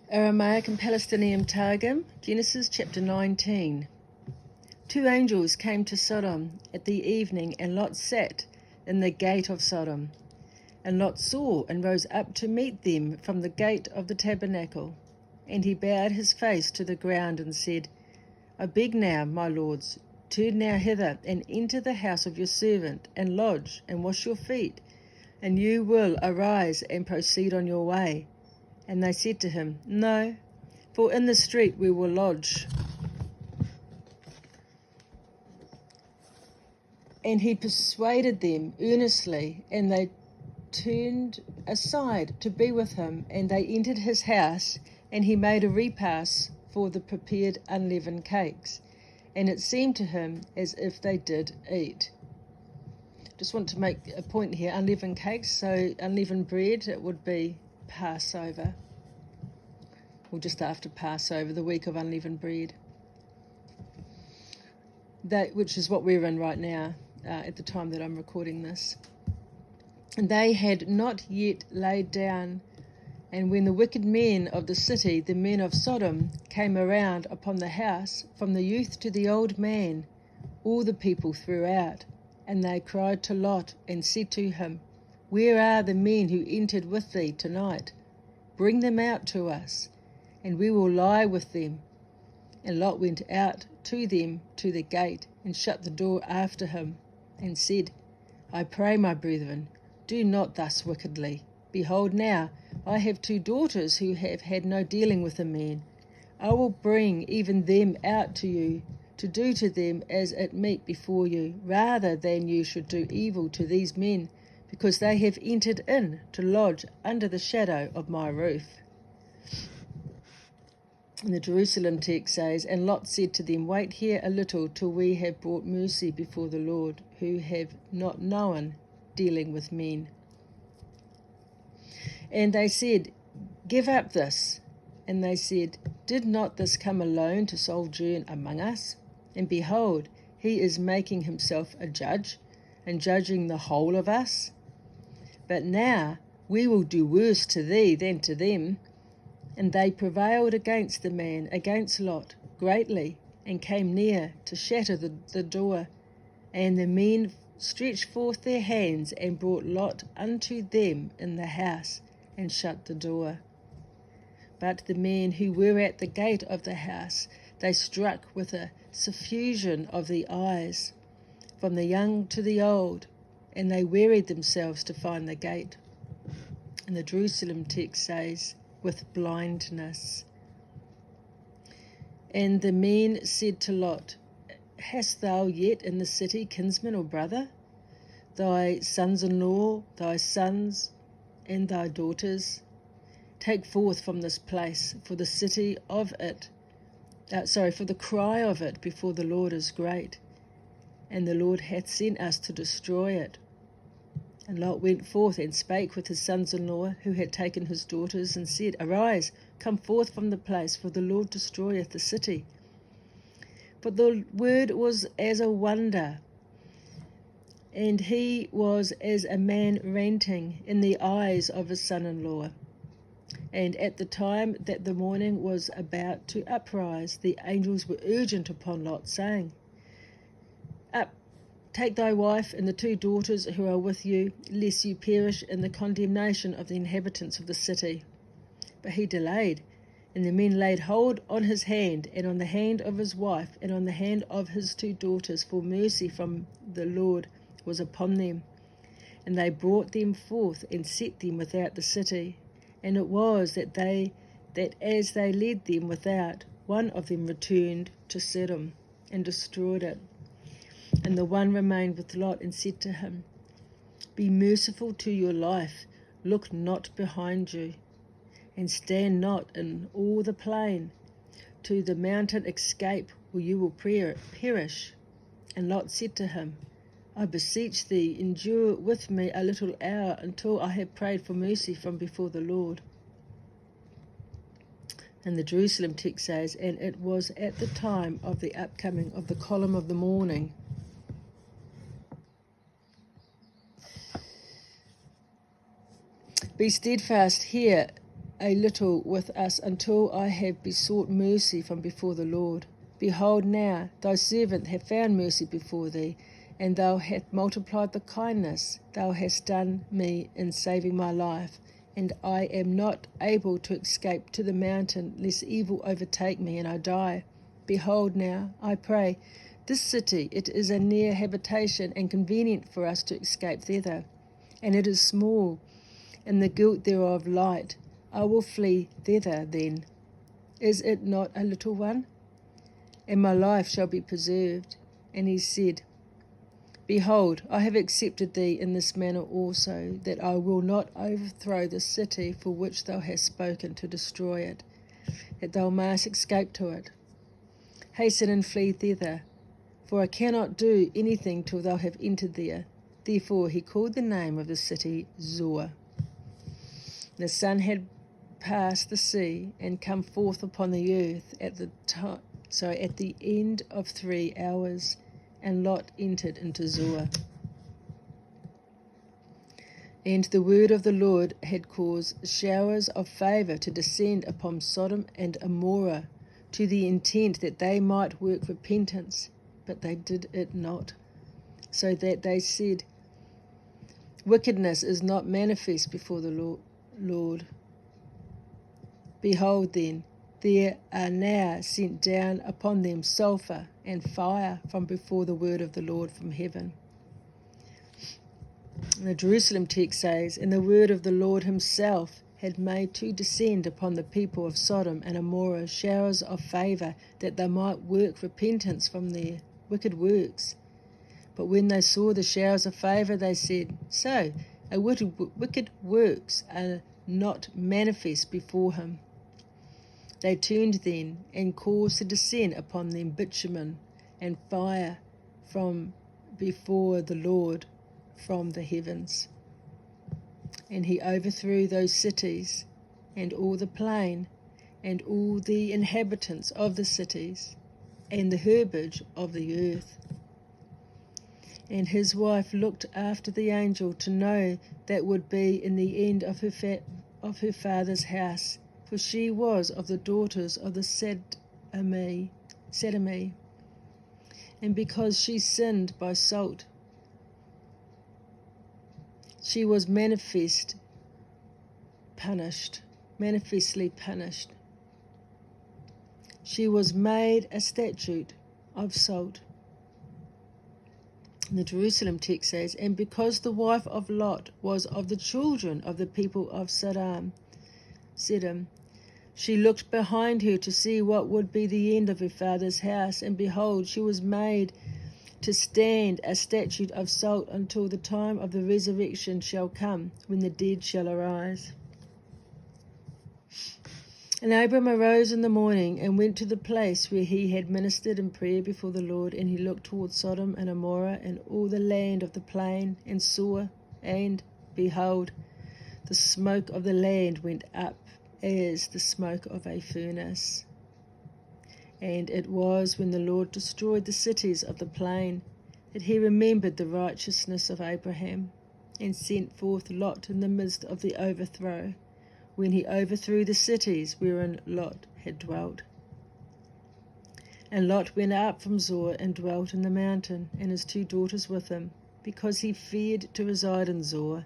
Aramaic and Palestinian Targum, Genesis chapter 19. 2 angels came to Sodom at the evening, and Lot sat in the gate of Sodom. And Lot saw and rose up to meet them from the gate of the tabernacle. And he bowed his face to the ground and said, I beg now, my lords, turn now hither and enter the house of your servant, and lodge and wash your feet, and you will arise and proceed on your way. And they said to him, No, for in the street we will lodge. And he persuaded them earnestly, and they turned aside to be with him, and they entered his house, and he made a repast for the prepared unleavened cakes. And it seemed to him as if they did eat. Just want to make a point here, unleavened cakes, so unleavened bread, it would be Passover, or just after Passover, the week of unleavened bread, which is what we're in right now at the time that I'm recording this. And they had not yet laid down, and when the wicked men of the city, the men of Sodom, came around upon the house, from the youth to the old man, all the people threw out, and they cried to Lot and said to him, Where are the men who entered with thee tonight? Bring them out to us, and we will lie with them. And Lot went out to them to the gate, and shut the door after him, and said, I pray, my brethren, do not thus wickedly. Behold, now I have 2 daughters who have had no dealing with a man. I will bring even them out to you, to do to them as it meet before you, rather than you should do evil to these men, because they have entered in to lodge under the shadow of my roof. And the Jerusalem text says, And Lot said to them, Wait here a little till we have brought mercy before the Lord, who have not known dealing with men. And they said, Give up this. And they said, Did not this come alone to sojourn among us? And behold, he is making himself a judge, and judging the whole of us. But now we will do worse to thee than to them. And they prevailed against the man, against Lot, greatly, and came near to shatter the door. And the men stretched forth their hands, and brought Lot unto them in the house, and shut the door. But the men who were at the gate of the house, they struck with a suffusion of the eyes, from the young to the old, and they wearied themselves to find the gate. And the Jerusalem text says, with blindness. And the men said to Lot, Hast thou yet in the city kinsman or brother? Thy sons-in-law, thy sons, and thy daughters? Take forth from this place, for the city of it, for the cry of it before the Lord is great, and the Lord hath sent us to destroy it. And Lot went forth and spake with his sons-in-law, who had taken his daughters, and said, Arise, come forth from the place, for the Lord destroyeth the city. But the word was as a wonder, and he was as a man ranting in the eyes of his son-in-law. And at the time that the morning was about to uprise, the angels were urgent upon Lot, saying, Up, take thy wife and the 2 daughters who are with you, lest you perish in the condemnation of the inhabitants of the city. But he delayed, and the men laid hold on his hand, and on the hand of his wife, and on the hand of his 2 daughters, for mercy from the Lord was upon them. And they brought them forth, and set them without the city. And it was that as they led them without, one of them returned to Sedom, and destroyed it. And the one remained with Lot, and said to him, Be merciful to your life, look not behind you, and stand not in all the plain. To the mountain escape, or you will perish. And Lot said to him, I beseech thee, endure with me a little hour, until I have prayed for mercy from before the Lord. And the Jerusalem text says, And it was at the time of the upcoming of the column of the morning. Be steadfast here a little with us until I have besought mercy from before the Lord. Behold now, thy servant hath found mercy before thee, and thou hast multiplied the kindness thou hast done me in saving my life. And I am not able to escape to the mountain, lest evil overtake me and I die. Behold now, I pray, this city, it is a near habitation and convenient for us to escape thither. And it is small, and the guilt thereof light. I will flee thither then. Is it not a little one? And my life shall be preserved. And he said, Behold, I have accepted thee in this manner also, that I will not overthrow the city for which thou hast spoken to destroy it, that thou mayest escape to it. Hasten and flee thither, for I cannot do anything till thou have entered there. Therefore he called the name of the city Zoar. The sun had passed the sea and come forth upon the earth at the end of 3 hours, and Lot entered into Zoar. And the word of the Lord had caused showers of favour to descend upon Sedom and Amorah, to the intent that they might work repentance, but they did it not. So that they said, Wickedness is not manifest before the Lord. Behold then, there are now sent down upon them sulphur and fire from before the word of the Lord from heaven. And the Jerusalem text says, And the word of the Lord himself had made to descend upon the people of Sedom and Amorah showers of favour, that they might work repentance from their wicked works. But when they saw the showers of favour, they said, So, our wicked works are not manifest before him. They turned then, and caused to descend upon them bitumen and fire from before the Lord from the heavens. And he overthrew those cities, and all the plain, and all the inhabitants of the cities, and the herbage of the earth. And his wife looked after the angel to know that would be in the end of her father's house, for she was of the daughters of the Sedom. And because she sinned by salt, she was manifestly punished. She was made a statute of salt. The Jerusalem text says, And because the wife of Lot was of the children of the people of Sedom, she looked behind her to see what would be the end of her father's house, and behold, she was made to stand a statute of salt until the time of the resurrection shall come, when the dead shall arise. And Abram arose in the morning and went to the place where he had ministered in prayer before the Lord, and he looked toward Sedom and Amorah and all the land of the plain, and saw, and behold, the smoke of the land went up as the smoke of a furnace. And it was when the Lord destroyed the cities of the plain that he remembered the righteousness of Abraham, and sent forth Lot in the midst of the overthrow, when he overthrew the cities wherein Lot had dwelt. And Lot went up from Zoar and dwelt in the mountain, and his 2 daughters with him, because he feared to reside in Zoar.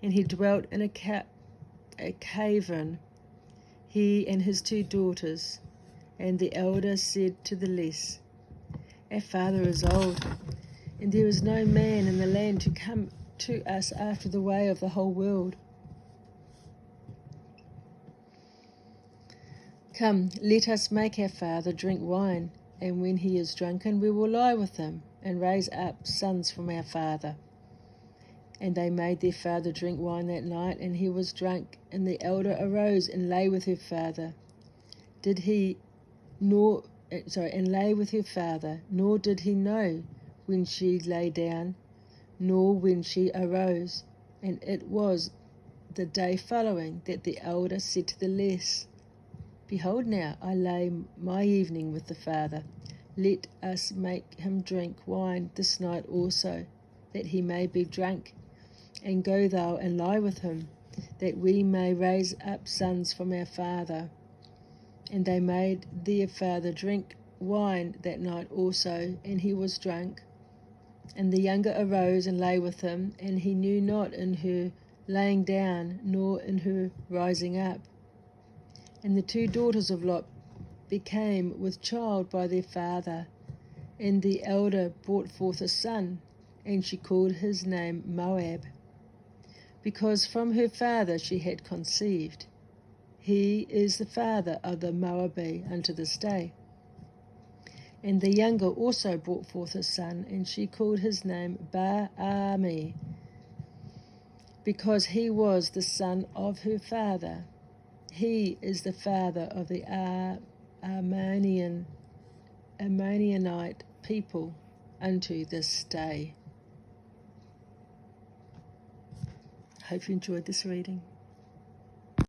And he dwelt in a cavern, he and his 2 daughters. And the elder said to the less, Our father is old, and there is no man in the land to come to us after the way of the whole world. Come, let us make our father drink wine, and when he is drunken we will lie with him, and raise up sons from our father. And they made their father drink wine that night, and he was drunk. And the elder arose and lay with her father. And lay with her father, nor did he know when she lay down, nor when she arose. And it was the day following that the elder said to the less, Behold now, I lay my evening with the father. Let us make him drink wine this night also, that he may be drunk, and go thou and lie with him. that we may raise up sons from our father. And they made their father drink wine that night also, and he was drunk. And the younger arose and lay with him, and he knew not in her laying down, nor in her rising up. And the two daughters of Lot became with child by their father, and the elder brought forth a son, and she called his name Moab, because from her father she had conceived. He is the father of the Moabite unto this day. And the younger also brought forth a son, and she called his name Ba-ami, because he was the son of her father. He is the father of the Ammonite people unto this day. Hope you enjoyed this reading.